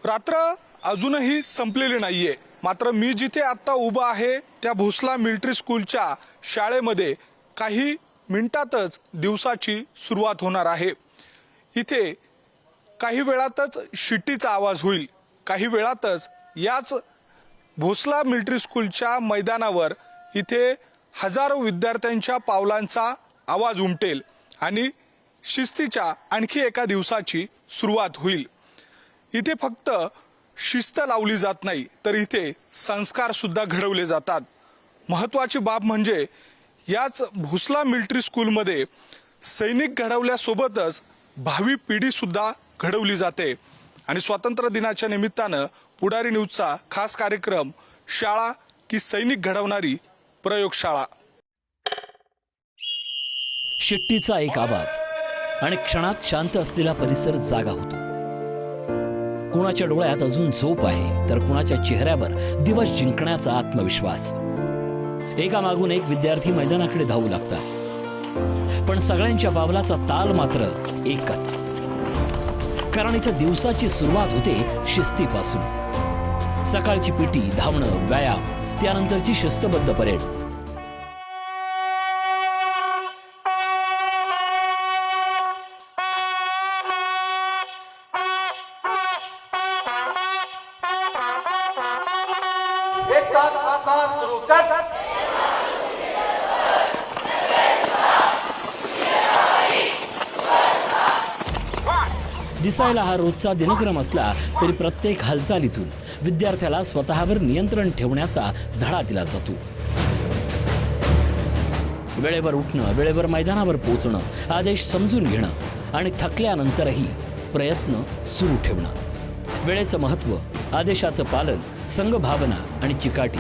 रात्र अजूनही संपलेली नाहीये. मात्र मी जिथे आता उभा आहे त्या भोसला मिलिटरी स्कूलच्या शाळेमध्ये काही मिनिटातच दिवसाची सुरुवात होणार आहे. इथे काही वेळातच शिट्टीचा आवाज होईल. काही वेळातच याच भोसला मिलिटरी स्कूलच्या मैदानावर इथे हजारो विद्यार्थ्यांच्या पावलांचा आवाज उमटेल आणि शिस्तीच्या आणखी एका दिवसाची सुरुवात होईल. इथे फक्त शिस्त लावली जात नाही तर इथे संस्कार सुद्धा घडवले जातात. महत्त्वाची बाब म्हणजे याच भोसला मिलिटरी स्कूलमध्ये सैनिक घडवल्यासोबतच भावी पिढी सुद्धा घडवली जाते. आणि स्वातंत्र्य दिनाच्या निमित्तानं पुढारी न्यूजचा खास कार्यक्रम शाळा की सैनिक घडवणारी प्रयोगशाळा. शिट्टीचा एक आवाज आणि क्षणात शांत असलेला परिसर जागा होतो. कुणाच्या डोळ्यात अजून झोप आहे तर कुणाच्या चेहऱ्यावर दिवस जिंकण्याचा आत्मविश्वास. एकामागून एक विद्यार्थी मैदानाकडे धावू लागतात, पण सगळ्यांच्या पावलाचा ताल मात्र एकच. कारण इथे दिवसाची सुरुवात होते शिस्तीपासून. सकाळची पीटी, धावणं, व्यायाम, त्यानंतरची शिस्तबद्ध परेड. एक साथ आवाज शुरू कर. दिसायला हा रोजचा दिनक्रम असला तरी प्रत्येक हालचालीतून विद्यार्थ्याला स्वतःवर नियंत्रण ठेवण्याचा धडा दिला जातो. वेळेवर उठणं, वेळेवर मैदानावर पोहोचणं, आदेश समजून घेणं आणि थकल्यानंतरही प्रयत्न सुरू ठेवणं. वेळेचं महत्त्व, आदेशाचं पालन, संघभावना आणि चिकाटी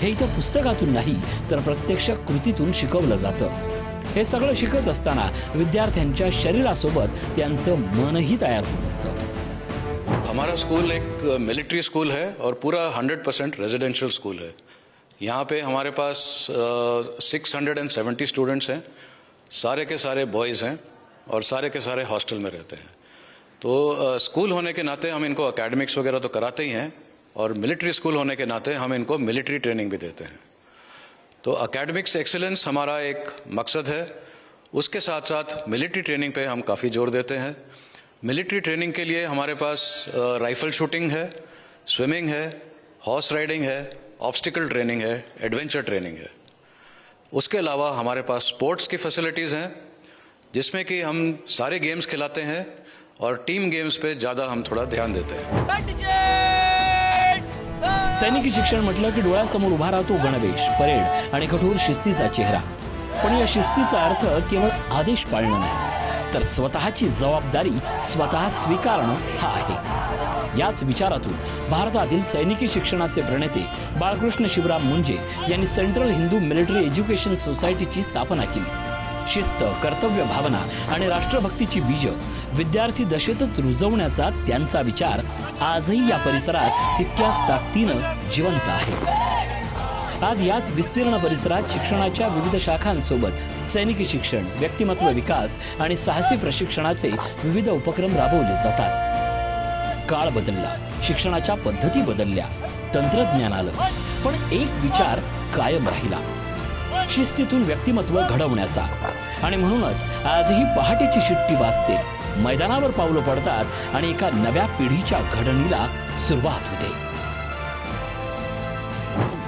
हे इथं पुस्तकातून नाही तर प्रत्यक्ष कृतीतून शिकवलं जातं. हे सगळं शिकत असताना विद्यार्थ्यांच्या शरीरासोबत त्यांचं मनही तयार होत असतं. हमारा स्कूल एक मिलिट्री स्कूल है और पूरा 100% रेजिडेंशियल स्कूल है. यहाँ पे हमारे पास 670 स्टूडेंट्स हैं. सारे के सारे बॉयज़ हैं और सारे के सारे हॉस्टल में रहते हैं. तो स्कूल होने के नाते हम इनको एकेडमिक्स वगैरह तो कराते ही हैं और मिलिट्री स्कूल होने के नाते हम इनको मिलिट्री ट्रेनिंग भी देते हैं. तो एकेडमिक्स एक्सीलेंस हमारा एक मकसद है. उसके साथ साथ मिलिट्री ट्रेनिंग पे हम काफ़ी जोर देते हैं. मिलिट्री ट्रेनिंग के लिए हमारे पास राइफल शूटिंग है, स्विमिंग है, हॉर्स राइडिंग है, ऑब्स्टिकल ट्रेनिंग है, एडवेंचर ट्रेनिंग है. उसके अलावा हमारे पास स्पोर्ट्स की फैसिलिटीज़ हैं जिसमें कि हम सारे गेम्स खिलाते हैं और टीम गेम्स पे ज़्यादा हम थोड़ा ध्यान देते हैं. सैनिकी शिक्षण म्हटलं की डोळ्यासमोर उभा राहतो गणवेश, परेड आणि कठोर शिस्तीचा चेहरा. पण या शिस्तीचा अर्थ केवळ आदेश पाळणं नाही तर स्वतःची जबाबदारी स्वतः स्वीकारणं हा आहे. याच विचारातून भारतातील सैनिकी शिक्षणाचे प्रणेते बाळकृष्ण शिवराम मुंजे यांनी सेंट्रल हिंदू मिलिटरी एज्युकेशन सोसायटीची स्थापना केली. शिस्त, कर्तव्य भावना आणि राष्ट्रभक्तीची बीज विद्यार्थी दशेतच रुजवण्याचा त्यांचा विचार आजही या परिसरात तितक्याच ताकदीनं जिवंत आहे. आज याच विस्तीर्ण परिसरात शिक्षणाच्या विविध शाखांसोबत सैनिकी शिक्षण, व्यक्तिमत्व विकास आणि साहसी प्रशिक्षणाचे विविध उपक्रम राबवले जातात. काळ बदलला, शिक्षणाच्या पद्धती बदलल्या, तंत्रज्ञान आलं, पण एक विचार कायम राहिला, शिस्तीतून व्यक्तिमत्व घडवण्याचा. आणि म्हणूनच आजही पहाटेची शिट्टी वाजते, मैदानावर पावलं पडतात आणि एका नव्या पिढीच्या घडणीला सुरुवात होते.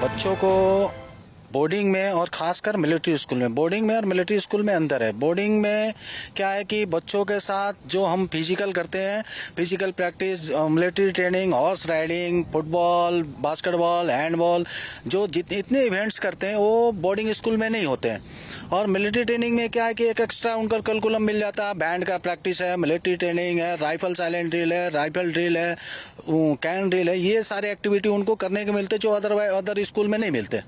बच्चों को बोर्डिंग में और ख़ासकर मिलिट्री स्कूल में, बोर्डिंग में और मिलिट्री स्कूल में अंदर है. बोर्डिंग में क्या है कि बच्चों के साथ जो हम फिजिकल करते हैं, physical practice, military training, horse riding, football, basketball, handball, जो इतने इवेंट्स करते हैं वो बोर्डिंग स्कूल में नहीं होते हैं. और मिलिट्री ट्रेनिंग में क्या है कि एक एक्स्ट्रा उनका करिकुलम मिल जाता है. बैंड का प्रैक्टिस है, मिलिट्री ट्रेनिंग है, राइफल साइलेंट ड्रिल है, राइफल ड्रिल है, कैन ड्रिल है. ये सारे एक्टिविटी उनको करने के मिलते जो अदर स्कूल में नहीं मिलते.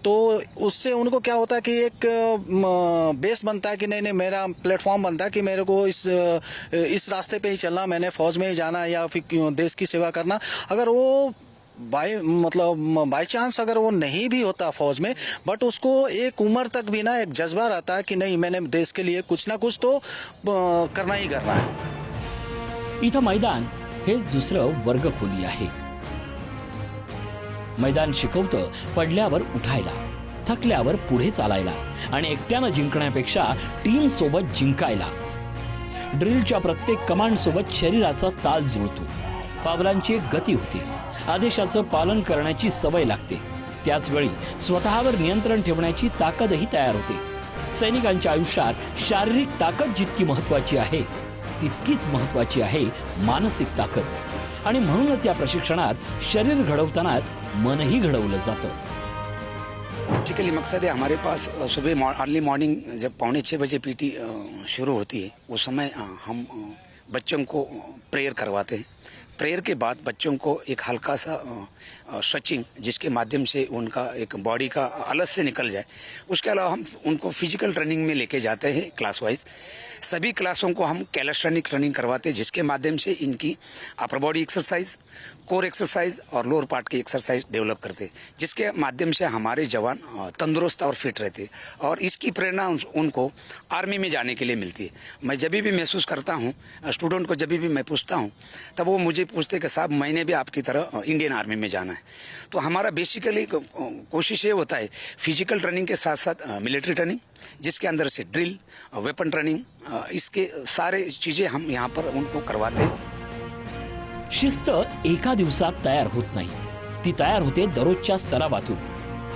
तो उससे उनको क्या होता है कि एक बेस बनता है कि नहीं मेरा प्लेटफॉर्म बनता है कि मेरे को इस रास्ते पे ही चलना, मैंने फौज में ही जाना या फिर देश की सेवा करना. अगर वो बाई चांस अगर वो नहीं भी होता फौज में, बट उसको एक उम्र तक भी ना एक जज्बा रहता है कि नहीं मैंने देश के लिए कुछ ना कुछ तो करना ही करना है. इथं मैदान हेच दुसरं वर्गखोली आहे. मैदान शिकवतं पडल्यावर उठायला, थकल्यावर पुढे चालायला आणि एकट्यानं जिंकण्यापेक्षा टीम सोबत जिंकायला. ड्रिलच्या प्रत्येक कमांड सोबत शरीराचा ताल जुळतो, पावलांची एक गती होते, आदेशाचं पालन करण्याची सवय लागते. त्याचवेळी स्वतःवर नियंत्रण ठेवण्याची ताकदही तयार होते. सैनिकांच्या आयुष्यात शारीरिक ताकद जितकी महत्वाची आहे तितकीच महत्वाची आहे मानसिक ताकद. आणि म्हणूनच या प्रशिक्षणात शरीर घडवतानाच मनही घडवलं जातं. बेसिकली मकसद है हमारे पास सुबह अर्ली मॉर्निंग जब 5:45 बजे पीटी शुरू होती है उस समय हम बच्चों को प्रेयर करवाते हैं. प्रेयर के बाद बच्चों को एक हल्का सा स्ट्रेचिंग जिसके माध्यम से उनका एक बॉडी का अलग से निकल जाए. उसके अलावा हम उनको फिजिकल ट्रेनिंग में लेके जाते हैं क्लास वाइज. सभी क्लासों को हम कैलिस्थेनिक ट्रेनिंग करवाते हैं जिसके माध्यम से इनकी upper body exercise, core exercise और लोअर पार्ट की एक्सरसाइज डेवलप करते हैं जिसके माध्यम से हमारे जवान तंदुरुस्त और फिट रहते हैं. और इसकी प्रेरणा उनको आर्मी में जाने के लिए मिलती है. मैं जब भी महसूस करता हूँ, स्टूडेंट को जब भी मैं पूछता हूँ, तब वो मुझे पूछते कि साहब मैंने भी आपकी तरह इंडियन आर्मी में जाना है. तो हमारा बेसिकली कोशिश ये होता है फिजिकल ट्रेनिंग के साथ साथ मिलिट्री ट्रेनिंग जिसके अंदर से ड्रिल, वेपन ट्रेनिंग, इसके सारे चीज़ें हम यहाँ पर उनको करवाते हैं. शिस्त एका दिवसात तयार होत नाही, ती तयार होते दररोजच्या सरावातून,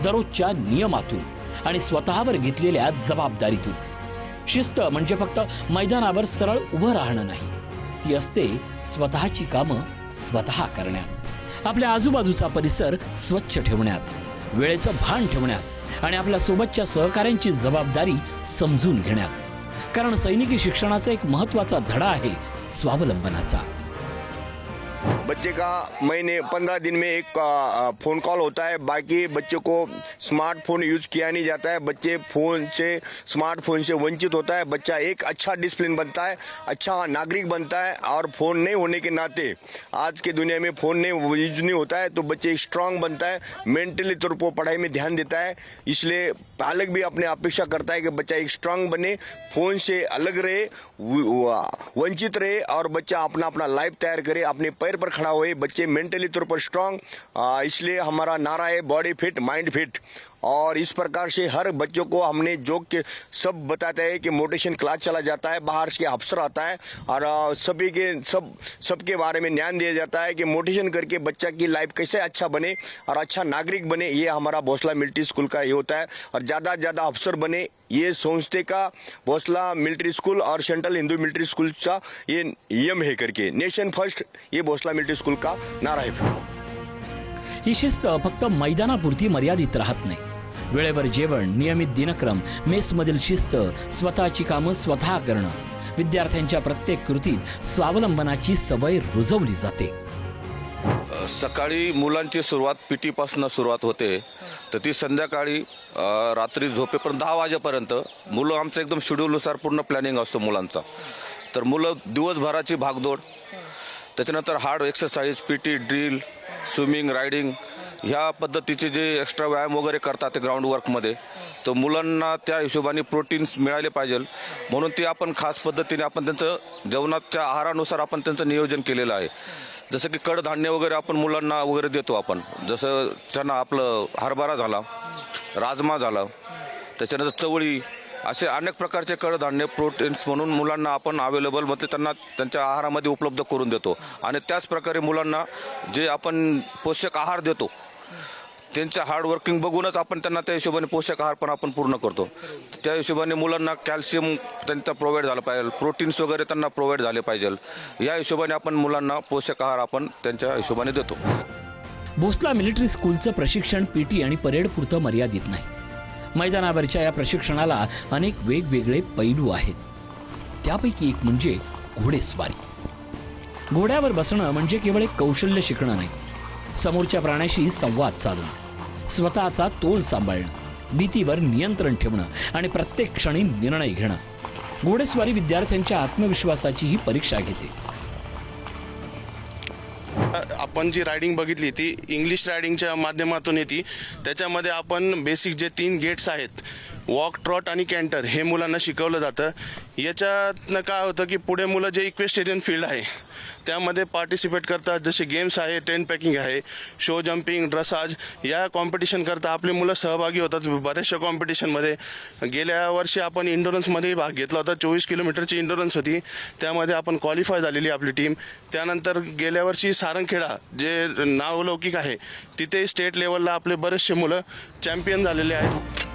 दररोजच्या नियमातून आणि स्वतःवर घेतलेल्या जबाबदारीतून. शिस्त म्हणजे फक्त मैदानावर सरळ उभं राहणं नाही, ती असते स्वतःची कामं स्वतः करण्यात, आपल्या आजूबाजूचा परिसर स्वच्छ ठेवण्यात, वेळेचं भान ठेवण्यात आणि आपल्या सोबतच्या सहकाऱ्यांची जबाबदारी समजून घेण्यात. कारण सैनिकी शिक्षणाचा एक महत्त्वाचा धडा आहे स्वावलंबनाचा. बच्चे का महीने 15 दिन में एक फ़ोन कॉल होता है. बाकी बच्चों को स्मार्टफोन यूज़ किया नहीं जाता है. बच्चे स्मार्टफोन से वंचित होता है. बच्चा एक अच्छा डिसिप्लिन बनता है, अच्छा नागरिक बनता है. और फ़ोन नहीं होने के नाते आज के दुनिया में फ़ोन नहीं यूज नहीं होता है तो बच्चे स्ट्रांग बनता है, मेंटली तौर पर पढ़ाई में ध्यान देता है. इसलिए पालक भी अपने अपेक्षा करता है कि बच्चा एक स्ट्रांग बने, फ़ोन से अलग रहे, वंचित रहे और बच्चा अपना अपना लाइफ तैयार करे, अपने पैर पर खड़ा हुए. बच्चे मेंटली तौर पर स्ट्रांग, इसलिए हमारा नारा है बॉडी फिट माइंड फिट. और इस प्रकार से हर बच्चों को हमने जो के सब बताते हैं कि मोटिवेशन क्लास चला जाता है, बाहर से अफसर आता है और सबके बारे में ज्ञान दिया जाता है कि मोटिवेशन करके बच्चा की लाइफ कैसे अच्छा बने और अच्छा नागरिक बने. ये हमारा भोसला मिलिट्री स्कूल का ये होता है. और ज़्यादा से ज़्यादा अफसर बने ये संस्थे का भोसला मिलिट्री स्कूल और सेंट्रल हिंदू मिलिट्री स्कूल का ये नियम है करके नेशन फर्स्ट ये भोसला मिलिट्री स्कूल का नारा है. ही शिस्त फक्त मैदानापुरती मर्यादित राहत नाही. वेळेवर जेवण, नियमित दिनक्रम, मेसमधील शिस्त, स्वतःची कामं स्वतः करणं, विद्यार्थ्यांच्या प्रत्येक कृतीत स्वावलंबनाची सवय रुजवली जाते. सकाळी मुलांची सुरुवात पीटी पासून सुरुवात होते तर ती संध्याकाळी रात्री झोपेपर्यंत 10 वाजेपर्यंत मुलं आमचं एकदम शेड्यूलनुसार पूर्ण प्लॅनिंग असतो मुलांचा. तर मुलं दिवसभराची भागदौड, त्याच्यानंतर hard exercise, PT, drill, swimming, riding ह्या पद्धतीचे जे एक्स्ट्रा व्यायाम वगैरे करतात ते ग्राउंड वर्कमध्ये. तर मुलांना त्या हिशोबाने प्रोटीन्स मिळाले पाहिजे म्हणून ते आपण खास पद्धतीने आपण त्यांचं जेवणाच्या आहारानुसार आपण त्यांचं नियोजन केलेलं आहे. जसं की कडधान्य वगैरे आपण मुलांना वगैरे देतो आपण, जसं चणा आपलं हरभरा झाला, राजमा झाला, त्याच्यानंतर चवळी, असे अनेक प्रकारचे कडधान्य प्रोटीन्स म्हणून मुलांना आपण अवेलेबल मध्ये त्यांना त्यांच्या आहारामध्ये उपलब्ध करून देतो. आणि त्याच प्रकारे मुलांना जे आपण पोषक आहार देतो त्यांच्या हार्डवर्किंग बघूनच आपण त्यांना त्या हिशोबाने पोषक आहार पण आपण पूर्ण करतो. त्या हिशोबाने मुलांना कॅल्शियम त्यांना प्रोव्हाइड झालं पाहिजे, प्रोटीन्स वगैरे त्यांना प्रोव्हाइड झाले पाहिजे. या हिशोबाने आपण मुलांना पोषक आहार आपण त्यांच्या हिशोबाने देतो. भोसला मिलिटरी स्कूलचं प्रशिक्षण पीटी आणि परेड पुरतं मर्यादित नाही. मैदानावरच्या या प्रशिक्षणाला अनेक वेगवेगळे पैलू आहेत. त्यापैकी एक म्हणजे घोडेस्वारी. घोड्यावर बसणं म्हणजे केवळ एक कौशल्य शिकणं नाही, समोरच्या प्राण्याशी संवाद साधणं, स्वतःचा तोल सांभाळणं, भीतीवर नियंत्रण ठेवणं आणि प्रत्येक क्षणी निर्णय घेणं. घोडेस्वारी विद्यार्थ्यांच्या आत्मविश्वासाची ही परीक्षा घेते. आपण जी रायडिंग बघितली ती इंग्लिश रायडिंगच्या माध्यमातून येते. त्याच्यामध्ये आपण बेसिक जे 3 गेट्स आहेत वॉक, ट्रॉट आणि कॅन्टर हे मुलांना शिकवलं जातं. याच्यातनं काय होतं की पुढे मुलं जे इक्वेस्टेरियन फील्ड आहे त्यामध्ये पार्टिसिपेट करतात. जसे गेम्स आहे, टेंट पॅकिंग आहे, शो जम्पिंग, ड्रेसाज या कॉम्पिटिशन करता आपली मुलं सहभागी होतात बऱ्याचशा कॉम्पिटिशनमध्ये. गेल्या वर्षी आपण इंडोरन्समध्ये भाग घेतला होता. 24 किलोमीटरची इंडोरन्स होती, त्यामध्ये आपण क्वालिफाय झालेली आपली टीम. त्यानंतर गेल्या वर्षी सारंगखेडा जे नावलौकिक आहे तिथे स्टेट लेवलला आपले बरेचसे मुलं चॅम्पियन झालेले आहेत.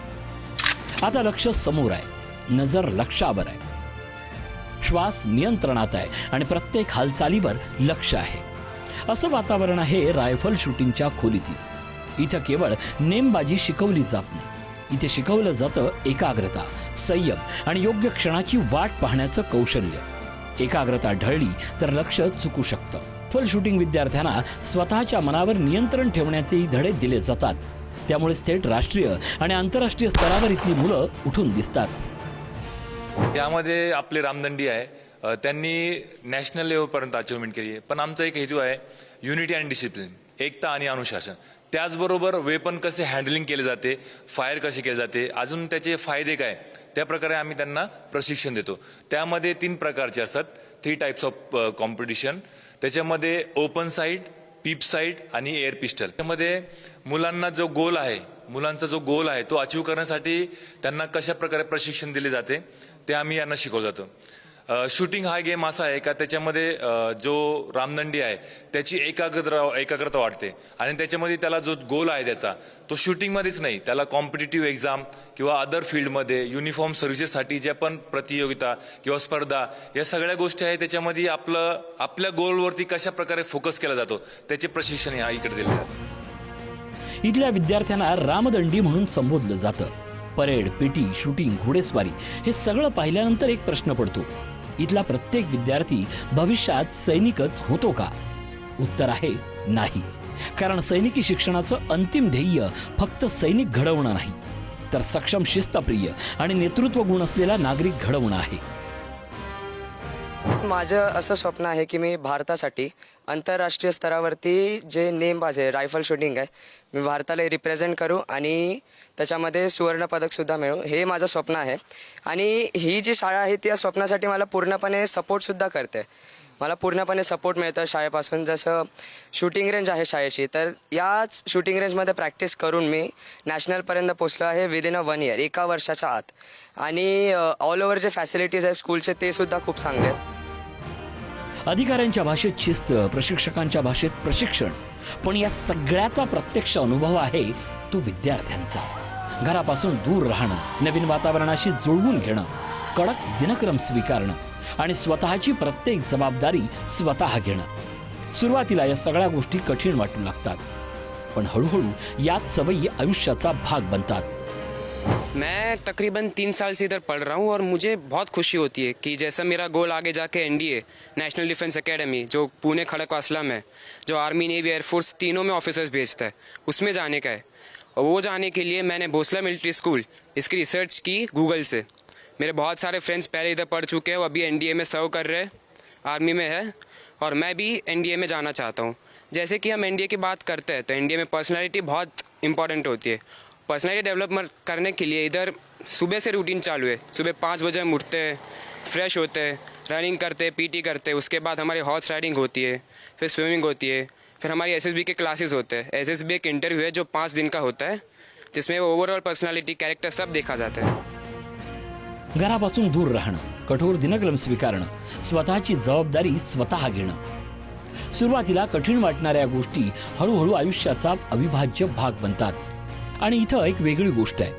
आता लक्ष समोर आहे, नजर लक्षावर आहे, श्वास नियंत्रणात आहे आणि प्रत्येक हालचालीवर लक्ष आहे. असं वातावरण आहे रायफल शूटिंगच्या खोलीतील. इथं केवळ नेमबाजी शिकवली जात नाही, इथे शिकवलं जातं एकाग्रता, संयम आणि योग्य क्षणाची वाट पाहण्याचं कौशल्य. एकाग्रता ढळली तर लक्ष चुकू शकतं. रायफल शूटिंग विद्यार्थ्यांना स्वतःच्या मनावर नियंत्रण ठेवण्याचेही धडे दिले जातात. त्यामुळे थेट राष्ट्रीय आणि आंतरराष्ट्रीय स्तरावर इथली मुलं उठून दिसतात. यामध्ये आपले रामदंडी आहे, त्यांनी नॅशनल लेवलपर्यंत अचिव्हमेंट केली आहे. पण आमचा एक हेतू आहे युनिटी अँड डिसिप्लिन, एकता आणि अनुशासन. त्याचबरोबर वेपन कसे हँडलिंग केले जाते, फायर कसे केले जाते, अजून त्याचे फायदे काय, त्या प्रकारे आम्ही त्यांना प्रशिक्षण देतो. त्यामध्ये 3 प्रकारचे असतात, 3 टाईप्स ऑफ कॉम्पिटिशन. त्याच्यामध्ये ओपन साईट, पीप साईट आणि एअर पिस्टल. त्यामध्ये मुलांना जो गोल आहे, मुलांचा जो गोल आहे तो अचीव करण्यासाठी त्यांना कशा प्रकारे प्रशिक्षण दिले जाते ते आम्ही यांना शिकवलं जातं. शूटिंग हा गेम असा आहे का त्याच्यामध्ये जो रामदंडी आहे त्याची एकाग्रता वाढते आणि त्याच्यामध्ये त्याला जो गोल आहे त्याचा तो शूटिंगमध्येच नाही, त्याला कॉम्पिटिटिव्ह एक्झाम किंवा अदर फील्डमध्ये युनिफॉर्म सर्व्हिसेससाठी ज्या पण प्रतियोगिता किंवा स्पर्धा या सगळ्या गोष्टी आहेत त्याच्यामध्ये आपल्या गोलवरती कशा प्रकारे फोकस केला जातो त्याचे प्रशिक्षण या इकडे दिले जाते. इथल्या विद्यार्थ्यांना रामदंडी म्हणून संबोधलं जातं. परेड, पीटी, शूटिंग, घोडेस्वारी हे सगळं पाहिल्यानंतर एक प्रश्न पडतो, इथला प्रत्येक विद्यार्थी भविष्यात सैनिकच होतो का? उत्तर आहे नाही. कारण सैनिकी शिक्षणाचं अंतिम ध्येय फक्त सैनिक घडवणं नाही, तर सक्षम, शिस्तप्रिय आणि नेतृत्व गुण असलेला नागरिक घडवणं आहे. माझं असं स्वप्न आहे की मी भारतासाठी आंतरराष्ट्रीय स्तरावरती जे नेमबाज आहे, रायफल शूटिंग आहे, मी भारताला रिप्रेझेंट करू आणि त्याच्यामध्ये सुवर्णपदकसुद्धा मिळू, हे माझं स्वप्न आहे. आणि ही जी शाळा आहे त्या स्वप्नासाठी मला पूर्णपणे सपोर्टसुद्धा करते. मला पूर्णपणे सपोर्ट मिळतं शाळेपासून. जसं शूटिंग रेंज आहे शाळेची, तर याच शूटिंग रेंजमध्ये प्रॅक्टिस करून मी नॅशनलपर्यंत पोचलो आहे विदिन 1 इयर, 1 वर्षाच्या आत. आणि ऑल ओव्हर जे फॅसिलिटीज आहे स्कूलचे ते सुद्धा खूप चांगले आहेत. अधिकाऱ्यांच्या भाषेत शिस्त, प्रशिक्षकांच्या भाषेत प्रशिक्षण, पण या सगळ्याचा प्रत्यक्ष अनुभव आहे तो विद्यार्थ्यांचा. घरापासून दूर राहणं, नवीन वातावरणाशी जुळवून घेणं, कडक दिनक्रम स्वीकारणं आणि स्वतःची प्रत्येक जबाबदारी स्वतः घेणं. सुरुवातीला या सगळ्या गोष्टी कठीण वाटू लागतात, पण हळूहळू यात सवयी आयुष्याचा भाग बनतात. मैं तकरीबन 3 साल से इधर पढ़ रहा हूँ और मुझे बहुत खुशी होती है कि जैसा मेरा गोल आगे जाके NDA नेशनल डिफेंस एकेडमी जो पुणे खड़गवासला में, जो आर्मी, नेवी, एयरफोर्स तीनों में ऑफिसर्स भेजता है, उसमें जाने का है. और वो जाने के लिए मैंने भोसला मिलिट्री स्कूल इसकी रिसर्च की गूगल से. मेरे बहुत सारे फ्रेंड्स पहले इधर पढ़ चुके हैं, वो अभी NDA में सर्व कर रहे हैं, आर्मी में है, और मैं भी NDA में जाना चाहता हूँ. जैसे कि हम NDA की बात करते हैं तो NDA में पर्सनैलिटी बहुत इंपॉर्टेंट होती है. पर्सनैलिटी डेवलपमेंट करने के लिए इधर सुबह से रूटीन चालू है. सुबह 5 बजे हम उठते हैं, फ्रेश होते हैं, रनिंग करते हैं, PT करते हैं, उसके बाद हमारी हॉर्स राइडिंग होती है, फिर स्विमिंग होती है, फिर हमारी SSB के क्लासेस होते हैं. SSB एक इंटरव्यू है जो 5 दिन का होता है, जिसमें ओवरऑल पर्सनैलिटी, कैरेक्टर सब देखा जाता है. घरापासून दूर राहणं, कठोर दिनक्रम स्वीकारणं, स्वतःची जबाबदारी स्वतः घेणं. सुरुवातीला कठीण वाटणाऱ्या गोष्टी हळूहळू आयुष्याचा अविभाज्य भाग बनतात. आणि इथं एक वेगळी गोष्ट आहे,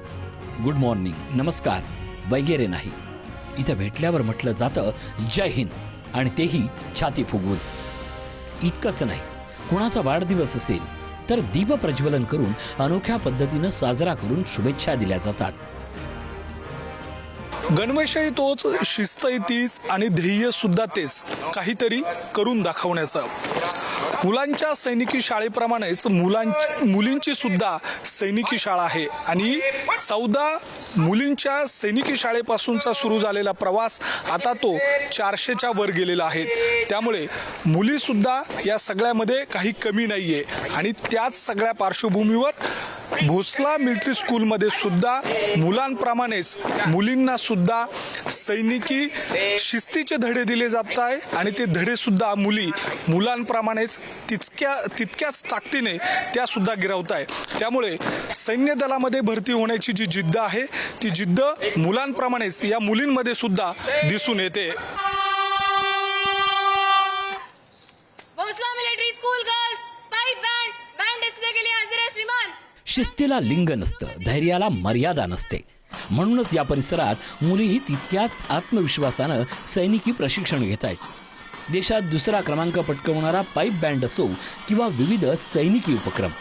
गुड मॉर्निंग, नमस्कार वगैरे नाही. इथं भेटल्यावर म्हटलं जातं जय हिंद, आणि तेही छाती फुगवून. इतकंच नाही, कुणाचा वाढदिवस असेल तर दीप प्रज्वलन करून अनोख्या पद्धतीनं साजरा करून शुभेच्छा दिल्या जातात. गणवेशही तोच, शिस्तही तीच आणि ध्येय सुद्धा तेच, काहीतरी करून दाखवण्याचं. मुलांच्या सैनिकी शाळेप्रमाणेच मुलींची सुद्धा सैनिकी शाळा आहे आणि 14 मुलींच्या सैनिकी शाळेपासूनचा सुरू झालेला प्रवास आता तो 400च्या वर गेलेला आहे. त्यामुळे मुली सुद्धा या सगळ्यामध्ये काही कमी नाहीये आणि त्याच सगळ्या पार्श्वभूमीवर भोसला मिलिटरी स्कूलमध्ये सुद्धा मुलांप्रमाणेच मुलींना सुद्धा सैनिकी शिस्तीचे धडे दिले जात आहे आणि ते धडे सुद्धा मुलांप्रमाणेच तितक्याच ताकदीने त्या सुद्धा गिरवत आहे. त्यामुळे सैन्य दलामध्ये भरती होण्याची जी जिद्द आहे ती जिद्द मुलांप्रमाणेच या मुलींमध्ये सुद्धा दिसून येते. Bhonsala military school girls pipe band display के लिए हाजिर है श्रीमान. शिस्तीला लिंग नसतं, धैर्याला मर्यादा नसते. म्हणूनच या परिसरात मुलीही तितक्याच आत्मविश्वासानं सैनिकी प्रशिक्षण घेत आहेत. देशात दुसरा क्रमांक पटकावणारा पाईप बँड असो किंवा विविध सैनिकी उपक्रम,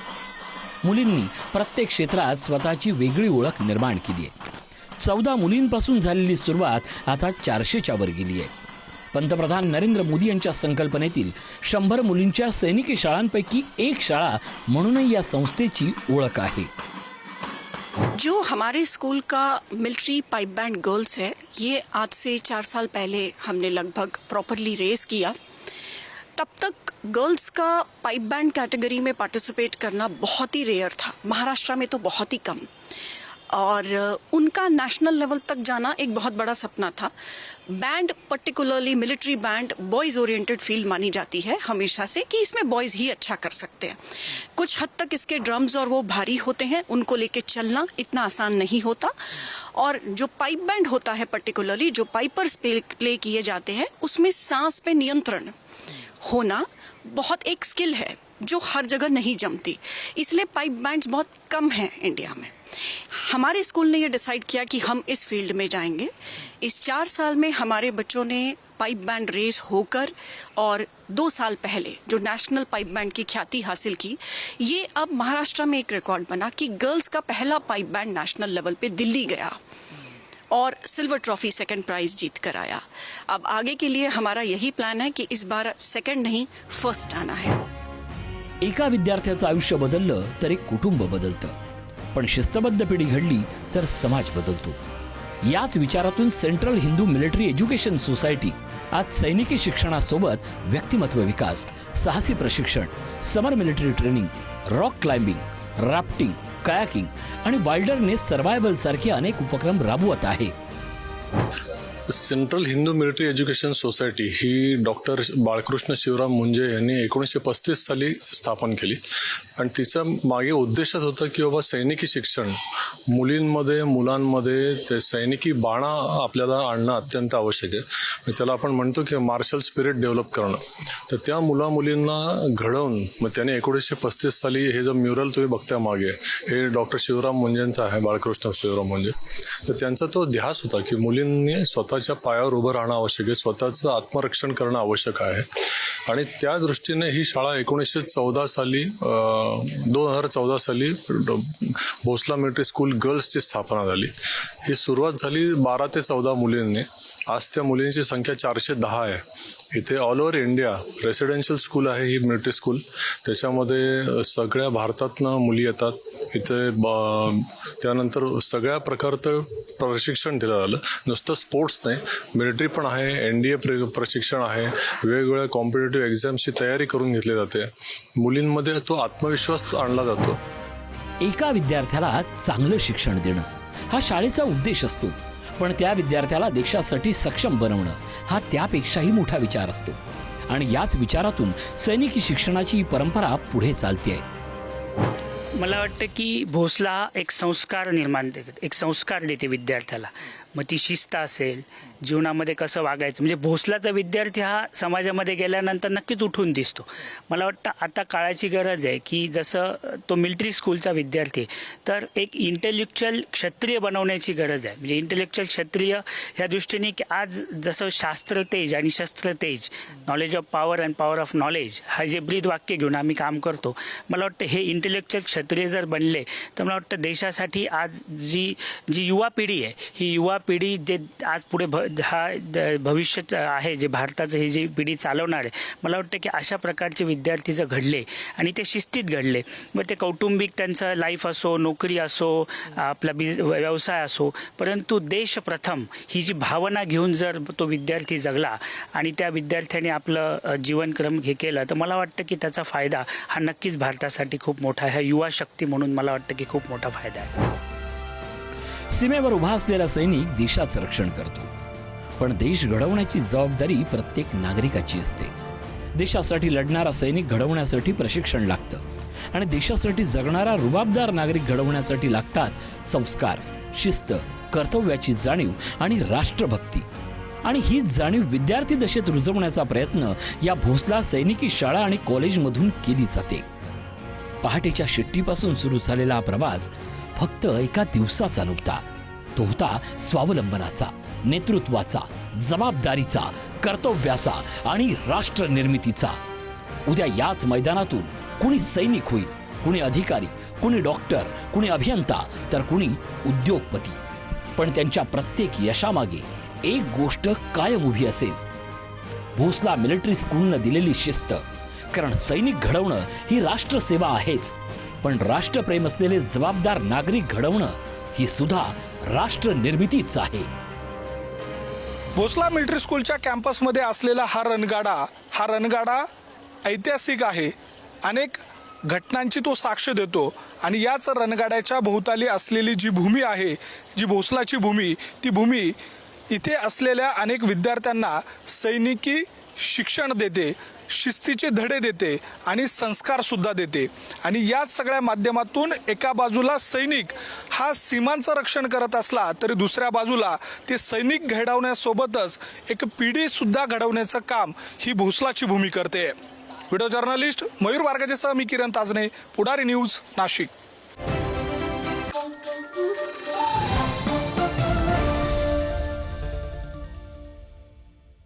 मुलींनी प्रत्येक क्षेत्रात स्वतःची वेगळी ओळख निर्माण केली आहे. 14 मुलींपासून झालेली सुरुवात आता 400च्या वर गेली आहे. पंतप्रधान नरेंद्र मोदी यांच्या संकल्पनेतील 100 मुलींच्या सैनिकी शाळांपैकी एक शाळा म्हणूनही या संस्थेची ओळख आहे. जो हमारे स्कूल का मिलिट्री पाइप बैंड गर्ल्स है, ये आज से 4 साल पहले हमने लगभग प्रॉपरली रेस किया. तब तक गर्ल्स का पाइप बैंड कैटेगरी में पार्टिसिपेट करना बहुत ही रेयर था, महाराष्ट्र में तो बहुत ही कम, और उनका नेशनल लेवल तक जाना एक बहुत बड़ा सपना था. Band particularly military band boys oriented field मानी जाती है हमेशा से कि इसमें बॉयज़ ही अच्छा कर सकते हैं. कुछ हद तक इसके ड्रम्स और वो भारी होते हैं, उनको लेके चलना इतना आसान नहीं होता. और जो पाइप बैंड होता है पर्टिकुलरली जो पाइपर्स प्ले किए जाते हैं, उसमें सांस पे नियंत्रण होना बहुत एक स्किल है जो हर जगह नहीं जमती. इसलिए पाइप बैंड्स बहुत कम हैं इंडिया में. हमारे स्कूल ने ये डिसाइड किया कि हम इस फील्ड में जाएंगे. इस 4 साल में हमारे बच्चों ने पाइप बैंड रेस होकर और 2 साल पहले जो नेशनल पाइप बैंड की ख्याति हासिल की, ये अब महाराष्ट्र में एक रिकॉर्ड बना कि गर्ल्स का पहला पाइप बैंड नेशनल लेवल पे दिल्ली गया और सिल्वर ट्रॉफी सेकंड प्राइज जीत कर आया. अब आगे के लिए हमारा यही प्लान है कि इस बार सेकंड नहीं फर्स्ट आना है. एका विद्यार्थ्याचं आयुष्य बदललं तर एक कुटुंब बदलतं, पण शिस्तबद्ध पिढी घडली तर समाज बदलतो. याच विचारातून central Hindu military education society आज सैनिकी शिक्षणासोबत व्यक्तिमत्व विकास, साहसी प्रशिक्षण, summer military training, rock climbing, rafting, kayaking आणि वाइल्डरनेस सर्व्हायव्हल सारखे अनेक उपक्रम राबवत आहे. Central Hindu military education society ही डॉक्टर बाळकृष्ण शिवराम मुंजे यांनी 1935 साली स्थापन केली आणि तिचा मागे उद्देशच होता की बाबा सैनिकी शिक्षण मुलींमध्ये मुलांमध्ये ते सैनिकी बाणा आपल्याला आणणं अत्यंत आवश्यक आहे. त्याला आपण म्हणतो की मार्शल स्पिरिट डेव्हलप करणं. तर त्या मुलींना घडवून मग त्याने 1935 साली हे जो म्युरल तुम्ही बघताय मागे हे डॉक्टर शिवराम मुंजेंचा आहे, बाळकृष्ण शिवराम मुंजे. तर त्यांचा तो ध्यास होता की मुलींनी स्वतःच्या पायावर उभं राहणं आवश्यक आहे, स्वतःचं आत्मरक्षण करणं आवश्यक आहे. आणि त्या दृष्टीने ही शाळा 2014 साली भोसला मिलिटरी स्कूल गर्ल्सची स्थापना झाली. ही सुरुवात झाली 12 ते 14 मुलींनी. आज त्या मुलींची संख्या 410 आहे. इथे all over India residential school आहे ही मिलिटरी स्कूल. त्याच्यामध्ये सगळ्या भारतातनं मुली येतात इथे. त्यानंतर सगळ्या प्रकारचं प्रशिक्षण दिलं झालं. नुसतं स्पोर्ट्स नाही, मिलिटरी पण आहे, NDA प्रशिक्षण आहे, वेगवेगळ्या कॉम्पिटेटिव्ह एक्झामची तयारी करून घेतली जाते. मुलींमध्ये तो आत्मविश्वास आणला जातो. एका विद्यार्थ्याला चांगलं शिक्षण देणं हा शाळेचा उद्देश असतो, पण त्या विद्यार्थ्याला देशासाठी सक्षम बनवणं हा त्यापेक्षाही मोठा विचार असतो. आणि याच विचारातून सैनिकी शिक्षणाची ही परंपरा पुढे चालते आहे. मला वाटतं की भोसला एक संस्कार देते विद्यार्थ्याला. मग ती शिस्त असेल, जीवनामध्ये कसं वागायचं, म्हणजे भोसलाचा विद्यार्थी हा समाजामध्ये गेल्यानंतर नक्कीच उठून दिसतो. मला वाटतं आता काळाची गरज आहे की जसं तो मिलिटरी स्कूलचा विद्यार्थी तर एक इंटेलेक्च्युअल क्षत्रिय बनवण्याची गरज आहे. म्हणजे इंटेलेक्च्युअल क्षत्रिय ह्या दृष्टीने की आज जसं शास्त्र तेज आणि शस्त्र तेज, knowledge of power and power of knowledge हा जे ब्रीद वाक्य घेऊन आम्ही काम करतो, मला वाटतं हे इंटेलेक्च्युअल क्षत्रिय जर बनले तर मला वाटतं देशासाठी आज जी युवा पिढी आहे ही युवा पिढी जे आज पुढे भविष्य आहे, जे भारताचं ही जी पिढी चालवणार आहे, मला वाटतं की अशा प्रकारचे विद्यार्थी जर घडले आणि ते शिस्तीत घडले, मग ते कौटुंबिक त्यांचं लाईफ असो, नोकरी असो, आपला व्यवसाय असो, परंतु देश प्रथम ही जी भावना घेऊन जर तो विद्यार्थी जगला आणि त्या विद्यार्थ्याने आपलं जीवनक्रम हे केलं, तर मला वाटतं की त्याचा फायदा हा नक्कीच भारतासाठी खूप मोठा आहे. युवा शक्ती म्हणून मला वाटतं की खूप मोठा फायदा आहे. सीमेवर उभा असलेला सैनिक देशाचं रक्षण करतो, पण देश घडवण्याची जबाबदारी प्रत्येक नागरिकाची असते. देशासाठी लढणारा सैनिक घडवण्यासाठी प्रशिक्षण लागतं आणि देशासाठी जगणारा रुबाबदार नागरिक घडवण्यासाठी लागतात संस्कार, शिस्त, कर्तव्याची जाणीव आणि राष्ट्रभक्ती. आणि हीच जाणीव विद्यार्थी दशेत रुजवण्याचा प्रयत्न या भोसला सैनिकी शाळा आणि कॉलेजमधून केली जाते. पहाटेच्या शिट्टीपासून सुरू झालेला हा प्रवास फक्त एका दिवसाचा नव्हता. तो होता स्वावलंबनाचा, नेतृत्वाचा, जबाबदारीचा, कर्तव्याचा आणि राष्ट्र निर्मितीचा. उद्या याच मैदानातून कुणी सैनिक होईल, कुणी अधिकारी, कुणी डॉक्टर, कुणी अभियंता, तर कुणी उद्योगपती. पण त्यांच्या प्रत्येक यशामागे एक गोष्ट कायम उभी असेल, भोसला मिलिटरी स्कूलनं दिलेली शिस्त. कारण सैनिक घडवणं ही राष्ट्रसेवा आहेच, पण राष्ट्रप्रेम असलेले जबाबदार नागरिक घडवणं ही सुद्धा राष्ट्र निर्मितीच आहे. भोसला मिलिटरी स्कूलच्या कॅम्पसमध्ये असलेला हा रणगाडा ऐतिहासिक आहे. अनेक घटनांची तो साक्ष देतो आणि याच रणगाड्याच्या भोवताली असलेली जी भूमी आहे, जी भोसलाची भूमी, ती भूमी इथे असलेल्या अनेक विद्यार्थ्यांना सैनिकी शिक्षण देते, शिस्तीचे धडे देते आणि संस्कार सुद्धा देते. आणि याच सगळ्या माध्यमातून एका बाजूला सैनिक हा सीमांचं रक्षण करत असला, तरी दुसऱ्या बाजूला ते सैनिक घडवण्यासोबतच एक पिढी सुद्धा घडवण्याचं काम ही भोसलाची भूमी करते. व्हिडिओ जर्नलिस्ट मयूर वारगाजेसह मी किरण ताजने, पुढारी न्यूज, नाशिक.